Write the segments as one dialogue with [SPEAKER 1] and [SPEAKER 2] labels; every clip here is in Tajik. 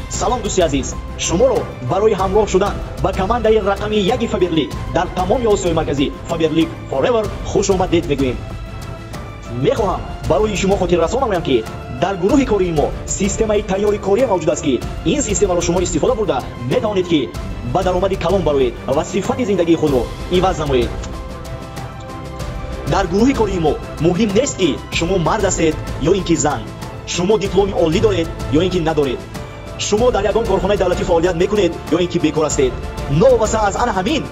[SPEAKER 1] салом дӯсти азиз, шуморо барои ҳамроҳ шудан ба командаи рақами 1 Фаберлик дар тамоми Осиёи Марказӣ Фаберлик Forever хушомадед мегӯем. мехоҳам барои шумо хотиррасон намоям ки дар гурӯҳи кории мо системаи тайёри корие мавҷуд аст ки ин системаро шумо истифода бурда метавонед ки ба даромади калон бароед ва сифати зиндагии худро иваз намоед. дар гурӯҳи кории мо муҳим нест ки шумо мард ҳастед ё ин ки зан, шумо дипломи олӣ доред ё ин ки надоред, шумо дар ягон корхонаи давлатӣ фаъолият мекунед ё ин ки бекор ҳастед. новаса аз ана ҳамин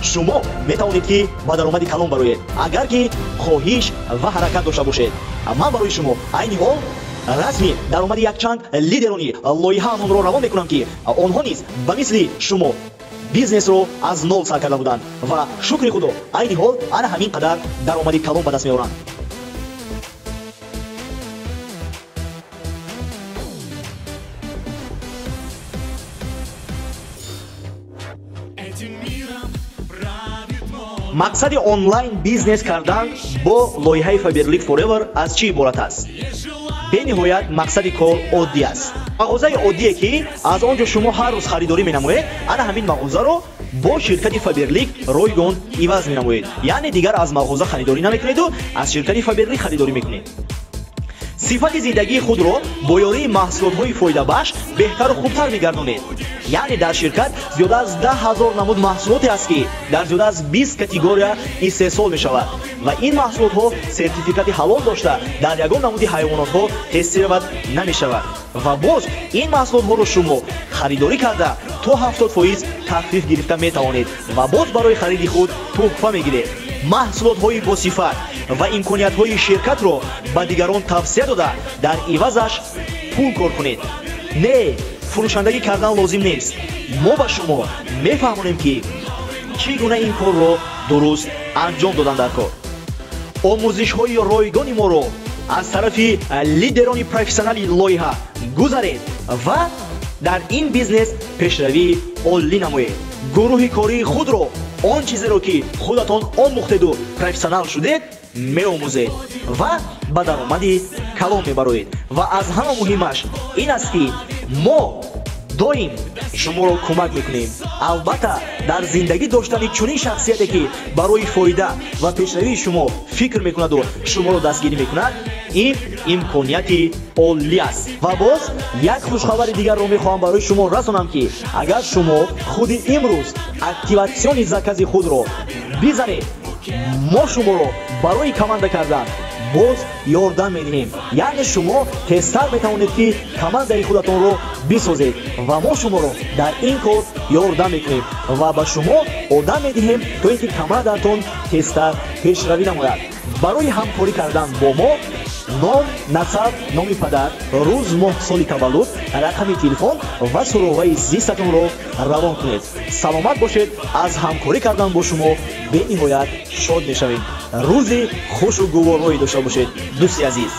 [SPEAKER 1] шумо метавонед ки ба даромади калон бароед агар ки хоҳиш ва ҳаракат дошта бошед. ман барои шумо айни ҳол расми даромади якчанд лидерони лоиҳаамонро равон мекунам ки онҳо низ ба мисли шумо бизнесро аз нол сар карда буданд ва шукри худо айни ҳол ана ҳамин қадар даромади калон ба даст меоранд. мақсади онлайн бизнес кардан бо лоиҳаи Фаберлик Forever аз чӣ иборат аст? бениҳоят мақсади кор оддӣ аст. мағозаи оддие ки аз он ҷо шумо ҳар рӯз харидорӣ менамоед, ана ҳамин мағозаро бо ширкати Фаберлик ройгон иваз менамоед. яъне дигар аз мағоза харидорӣ намекунеду аз ширкати Фаберлик харидорӣ мекунед. сифати зиндагии худро бо ёрии маҳсулотҳои фоидабахш беҳтару хубтар мегардонед. яъне дар ширкат зиёда аз 10 000 намуд маҳсулоте аст ки дар зиёда аз 20 категория истеҳсол мешавад ва ин маҳсулотҳо сертификати ҳалол дошта дар ягон намуди ҳайвонотҳо тестироват намешавад ва боз ин маҳсулотҳоро шумо харидорӣ карда то 70% таҳфиф гирифта метавонед ва боз барои хариди худ туҳфа мегиред. маҳсулотҳои босифат ва имкониятҳои ширкатро ба дигарон тавсия дода дар ивазаш пул кор кунед. не фурӯшандагӣ кардан лозим нест. мо ба шумо мефаҳмонем ки чӣ гуна ин корро дуруст анҷом додан дар кор. омӯзишҳои ройгони моро аз тарафи лидерони профессионали лоиҳа гузаред ва дар ин бизнес пешравӣ олӣ намоед. гурӯҳи кории худро он чизеро ки худатон омӯхтеду профессионал шудед меомӯзед ва ба даромади калон мебароед. ва аз ҳама муҳимаш ин аст ки мо доим шуморо кӯмак мекунем. албатта дар зиндагӣ доштани чунин шахсияте ки барои фоида ва пешравии шумо фикр мекунаду шуморо дастгирӣ мекунад, ин имконияти олӣ аст. ва боз як хушхабари дигарро мехоҳам барои шумо расонам ки агар шумо худи имрӯз активатсиони закази худро бизанед, мо шуморо барои команда кардан боз ёрдам медиҳем. яъне шумо тезтар метавонед ки командаи худатонро бисозед ва мо шуморо дар ин кор ёрдам мекунем ва ба шумо одам медиҳем то ин ки командаатон тезтар пешравӣ намояд. барои ҳамкорӣ кардан бо мо ном, насаб, номи падар, рӯз, моҳ, соли таваллуд, рақами телефон ва суроғаи зистатонро равон кунед. саломат бошед. аз ҳамкорӣ кардан бо шумо бениҳоят шод мешавем. рӯзи хушу гуворҳое дошта бошед дӯсти азиз.